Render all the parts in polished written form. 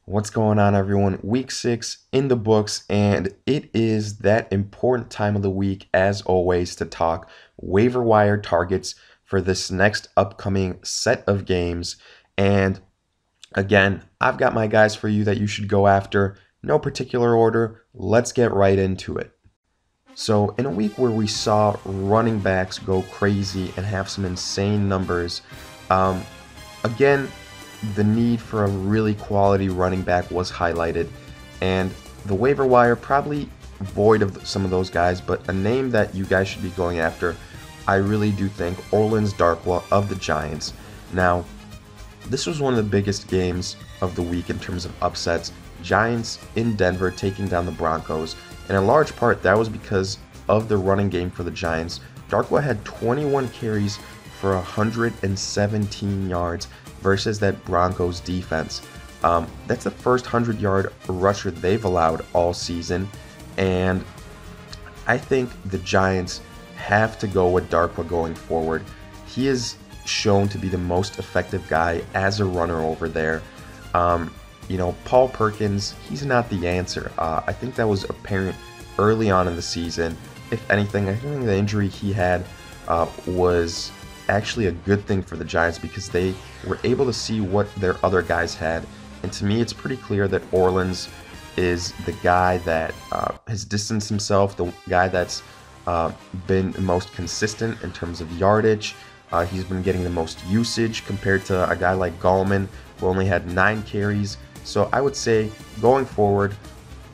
What's going on, everyone? Week 6 in the books, and it is that important time of the week, as always, to talk waiver wire targets for this next upcoming set of games. And again, I've got my guys for you that you should go after. No particular order. Let's get right into it. So, in a week where we saw running backs go crazy and have some insane numbers, um, again, the need for a really quality running back was highlighted, and the waiver wire probably void of some of those guys, but a name that you guys should be going after, I really do think Orleans Darkwa of the Giants. Now, this was one of the biggest games of the week in terms of upsets. Giants in Denver taking down the Broncos, and in large part that was because of the running game for the Giants. Darkwa had 21 carries for 117 yards versus that Broncos defense. That's the first 100-yard rusher they've allowed all season, and I think the Giants have to go with Darkwa going forward. He is shown to be the most effective guy as a runner over there. Paul Perkins, he's not the answer. I think that was apparent early on in the season. If anything, I think the injury he had was actually a good thing for the Giants because they were able to see what their other guys had. And to me, it's pretty clear that Orleans is the guy that has distanced himself, the guy that's been the most consistent in terms of yardage. He's been getting the most usage compared to a guy like Gallman, who only had 9 carries. So I would say, going forward,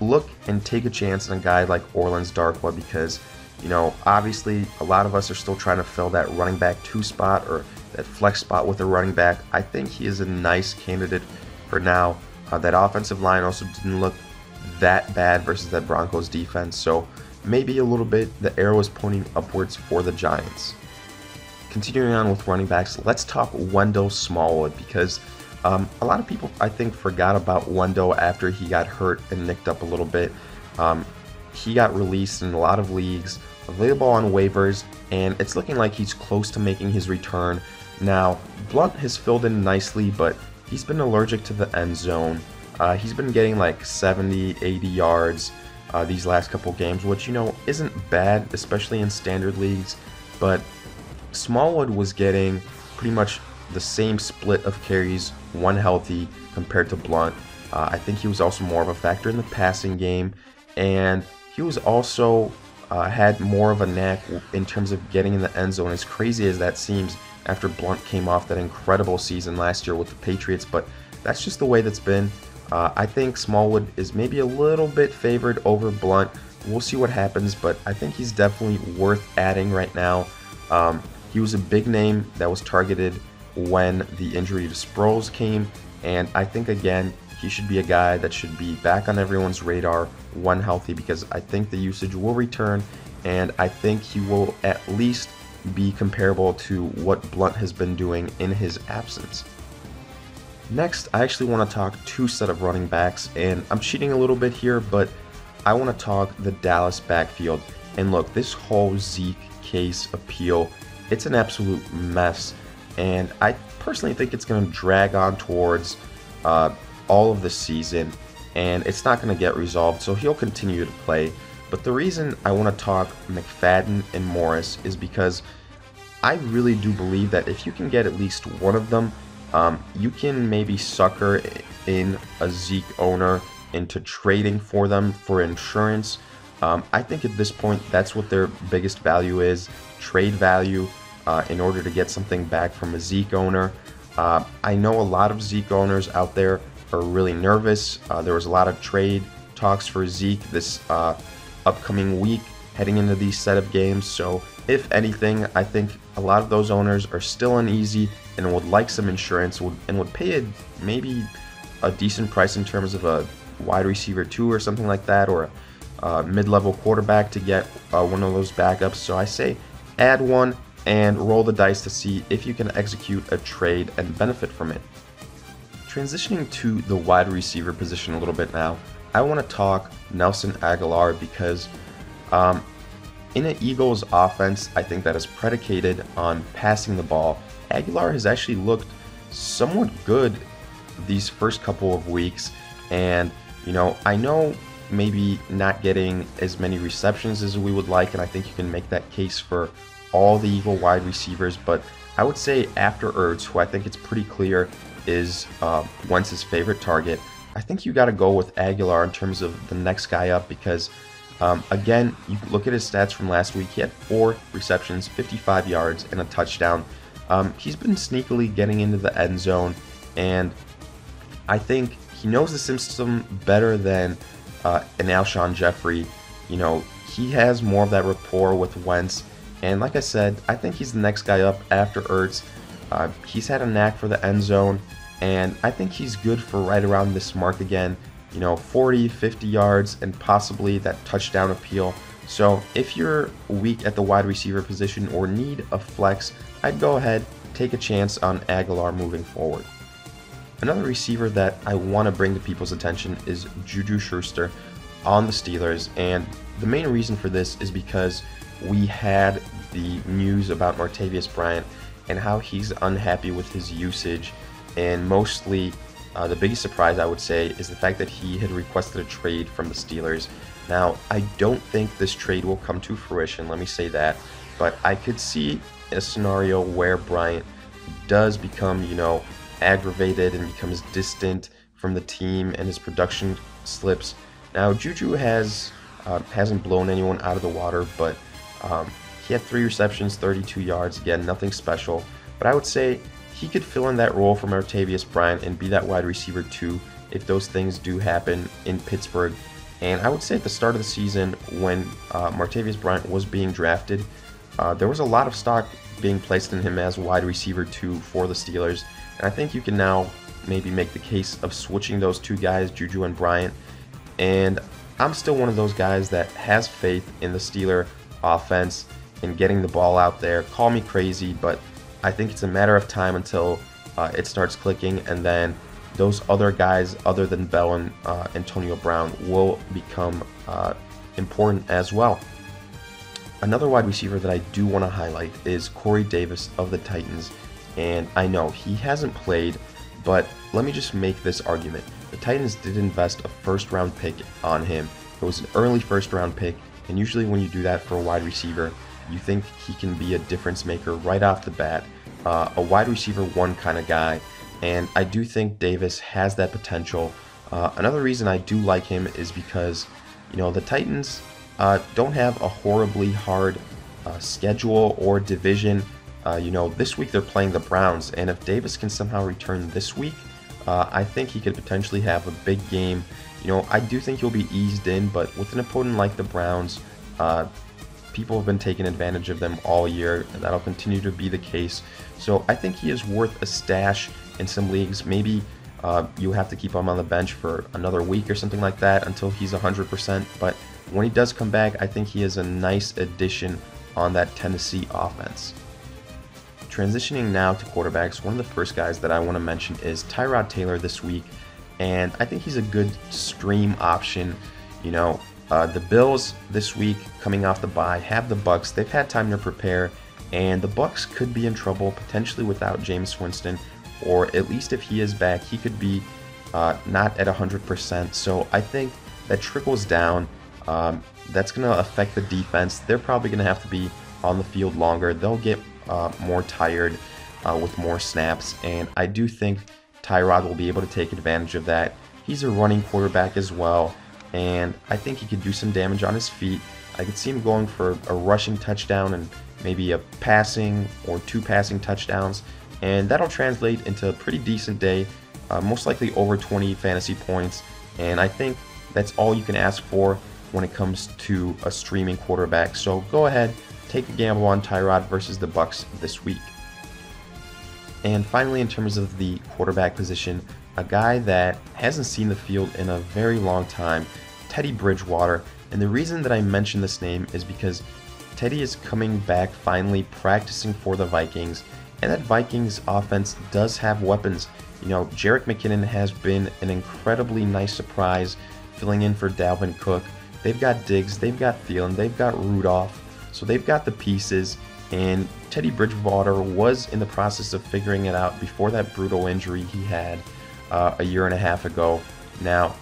look and take a chance on a guy like Orleans Darkwa because, obviously a lot of us are still trying to fill that running back 2 spot or that flex spot with a running back. I think he is a nice candidate for now. That offensive line also didn't look that bad versus that Broncos defense, so maybe a little bit the arrow is pointing upwards for the Giants. Continuing on with running backs, let's talk Wendell Smallwood because a lot of people, I think, forgot about Wendell after he got hurt and nicked up a little bit. He got released in a lot of leagues, available on waivers, and it's looking like he's close to making his return. Now, Blunt has filled in nicely, but he's been allergic to the end zone. He's been getting like 70, 80 yards these last couple games, which, isn't bad, especially in standard leagues, but Smallwood was getting pretty much the same split of carries, one healthy, compared to Blunt. I think he was also more of a factor in the passing game, and he was also had more of a knack in terms of getting in the end zone, as crazy as that seems after Blunt came off that incredible season last year with the Patriots, but that's just the way that's been. I think Smallwood is maybe a little bit favored over Blunt. We'll see what happens, but I think he's definitely worth adding right now. He was a big name that was targeted when the injury to Sproles came, and I think, again, he should be a guy that should be back on everyone's radar when healthy because I think the usage will return, and I think he will at least be comparable to what Blunt has been doing in his absence. Next, I actually want to talk 2 set of running backs, and I'm cheating a little bit here, but I want to talk the Dallas backfield. And look, this whole Zeke case appeal, it's an absolute mess, and I personally think it's going to drag on towards all of the season, and it's not going to get resolved, so he'll continue to play. But the reason I want to talk McFadden and Morris is because I really do believe that if you can get at least one of them, you can maybe sucker in a Zeke owner into trading for them for insurance. I think at this point that's what their biggest value is, trade value, in order to get something back from a Zeke owner. I know a lot of Zeke owners out there are really nervous. There was a lot of trade talks for Zeke this upcoming week heading into these set of games, so if anything, I think a lot of those owners are still uneasy and would like some insurance and would pay maybe a decent price in terms of a wide receiver 2 or something like that, or a mid-level quarterback to get one of those backups. So I say add one and roll the dice to see if you can execute a trade and benefit from it. Transitioning to the wide receiver position a little bit now, I want to talk Nelson Agholor because in an Eagles offense, I think that is predicated on passing the ball, Agholor has actually looked somewhat good these first couple of weeks. And, I know maybe not getting as many receptions as we would like, and I think you can make that case for all the Eagle wide receivers, but I would say after Ertz, who I think it's pretty clear is Wentz's favorite target, I think you got to go with Aguilar in terms of the next guy up because, again, you look at his stats from last week. He had 4 receptions, 55 yards, and a touchdown. He's been sneakily getting into the end zone, and I think he knows the system better than an Alshon Jeffrey. He has more of that rapport with Wentz. And like I said, I think he's the next guy up after Ertz. He's had a knack for the end zone, and I think he's good for right around this mark again. 40, 50 yards, and possibly that touchdown appeal. So if you're weak at the wide receiver position or need a flex, I'd go ahead, take a chance on Aguilar moving forward. Another receiver that I want to bring to people's attention is Juju Schuster on the Steelers, and the main reason for this is because we had the news about Martavis Bryant and how he's unhappy with his usage, and mostly the biggest surprise I would say is the fact that he had requested a trade from the Steelers. Now, I don't think this trade will come to fruition, let me say that, but I could see a scenario where Bryant does become, aggravated and becomes distant from the team and his production slips. Now, Juju hasn't blown anyone out of the water, but he had 3 receptions, 32 yards. Again, nothing special. But I would say he could fill in that role for Martavis Bryant and be that wide receiver too if those things do happen in Pittsburgh. And I would say at the start of the season when Martavis Bryant was being drafted, there was a lot of stock being placed in him as wide receiver 2 for the Steelers. And I think you can now maybe make the case of switching those 2 guys, Juju and Bryant. And I'm still one of those guys that has faith in the Steeler offense and getting the ball out there. Call me crazy, but I think it's a matter of time until it starts clicking, and then those other guys other than Bell and Antonio Brown will become important as well. Another wide receiver that I do want to highlight is Corey Davis of the Titans, and I know he hasn't played, but let me just make this argument. The Titans did invest a first-round pick on him. It was an early first-round pick, and usually when you do that for a wide receiver, you think he can be a difference maker right off the bat, a wide receiver 1 kind of guy, and I do think Davis has that potential. Another reason I do like him is because, the Titans don't have a horribly hard schedule or division. This week they're playing the Browns, and if Davis can somehow return this week, I think he could potentially have a big game. I do think he'll be eased in, but with an opponent like the Browns, people have been taking advantage of them all year, and that'll continue to be the case. So I think he is worth a stash in some leagues. Maybe you have to keep him on the bench for another week or something like that until he's 100%, but when he does come back, I think he is a nice addition on that Tennessee offense. Transitioning now to quarterbacks, one of the first guys that I want to mention is Tyrod Taylor this week, and I think he's a good stream option. The Bills this week, coming off the bye, have the Bucs. They've had time to prepare, and the Bucs could be in trouble potentially without Jameis Winston, or at least if he is back, he could be not at 100%. So I think that trickles down. That's going to affect the defense. They're probably going to have to be on the field longer. They'll get more tired with more snaps, and I do think Tyrod will be able to take advantage of that. He's a running quarterback as well, and I think he could do some damage on his feet. I could see him going for a rushing touchdown and maybe a passing or 2 passing touchdowns, and that'll translate into a pretty decent day, most likely over 20 fantasy points, and I think that's all you can ask for when it comes to a streaming quarterback. So go ahead, take a gamble on Tyrod versus the Bucs this week. And finally, in terms of the quarterback position, a guy that hasn't seen the field in a very long time, Teddy Bridgewater. And the reason that I mention this name is because Teddy is coming back finally practicing for the Vikings, and that Vikings offense does have weapons. Jerick McKinnon has been an incredibly nice surprise filling in for Dalvin Cook. They've got Diggs, they've got Thielen, they've got Rudolph, so they've got the pieces, and Teddy Bridgewater was in the process of figuring it out before that brutal injury he had a year and a half ago. Now,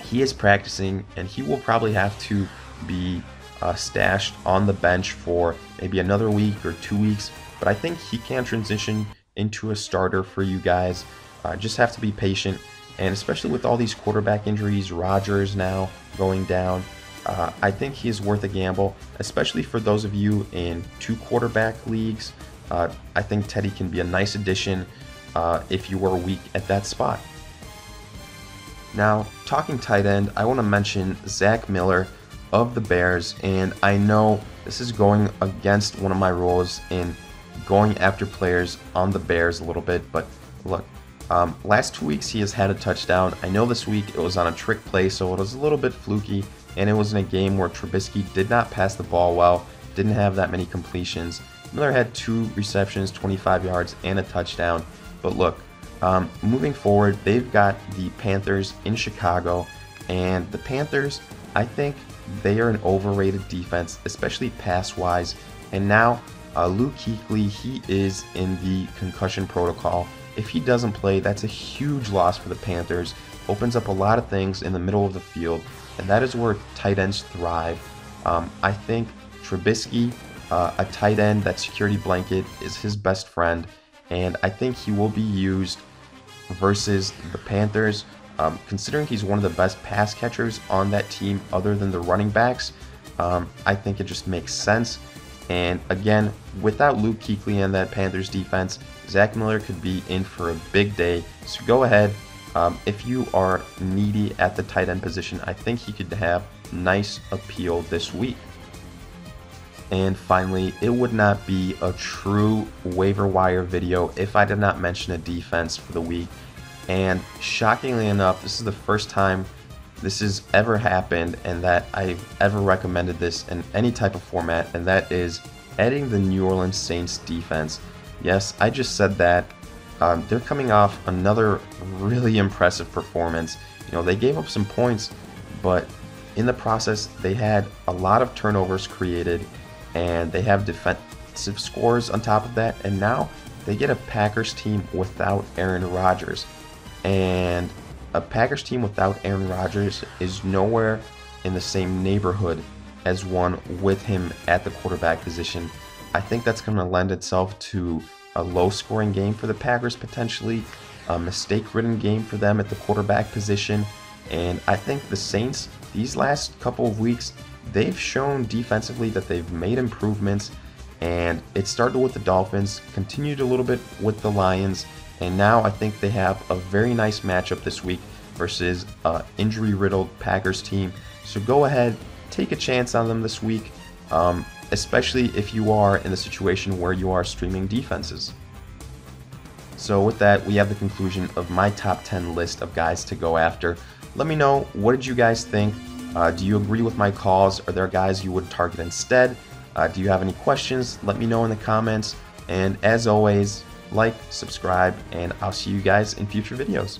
he is practicing, and he will probably have to be stashed on the bench for maybe another week or 2 weeks, but I think he can transition into a starter for you guys. Just have to be patient, and especially with all these quarterback injuries, Rodgers now going down, I think he is worth a gamble, especially for those of you in 2 quarterback leagues. I think Teddy can be a nice addition if you are weak at that spot. Now, talking tight end, I want to mention Zach Miller of the Bears, and I know this is going against one of my rules in going after players on the Bears a little bit, but look, last 2 weeks he has had a touchdown. I know this week it was on a trick play, so it was a little bit fluky, and it was in a game where Trubisky did not pass the ball well, didn't have that many completions. Miller had 2 receptions, 25 yards, and a touchdown, but look, moving forward, they've got the Panthers in Chicago, and the Panthers, I think they are an overrated defense, especially pass-wise. And now, Luke Kuechly, he is in the concussion protocol. If he doesn't play, that's a huge loss for the Panthers. Opens up a lot of things in the middle of the field, and that is where tight ends thrive. I think Trubisky, a tight end, that security blanket, is his best friend, and I think he will be used versus the Panthers. Considering he's one of the best pass catchers on that team other than the running backs, I think it just makes sense. And again, without Luke Kuechly and that Panthers defense, Zach Miller could be in for a big day. So go ahead. If you are needy at the tight end position, I think he could have nice appeal this week. And finally, it would not be a true waiver wire video if I did not mention a defense for the week. And shockingly enough, this is the first time this has ever happened and that I've ever recommended this in any type of format, and that is adding the New Orleans Saints defense. Yes, I just said that. They're coming off another really impressive performance. You know, they gave up some points, but in the process, they had a lot of turnovers created, and they have defensive scores on top of that, and now they get a Packers team without Aaron Rodgers. And a Packers team without Aaron Rodgers is nowhere in the same neighborhood as one with him at the quarterback position. I think that's going to lend itself to a low-scoring game for the Packers potentially, a mistake-ridden game for them at the quarterback position, and I think the Saints, these last couple of weeks, they've shown defensively that they've made improvements, and it started with the Dolphins, continued a little bit with the Lions, and now I think they have a very nice matchup this week versus an injury-riddled Packers team. So go ahead, take a chance on them this week, especially if you are in the situation where you are streaming defenses. So with that, we have the conclusion of my top 10 list of guys to go after. Let me know, what did you guys think? Do you agree with my calls? Are there guys you would target instead? Do you have any questions? Let me know in the comments. And as always, like, subscribe, and I'll see you guys in future videos.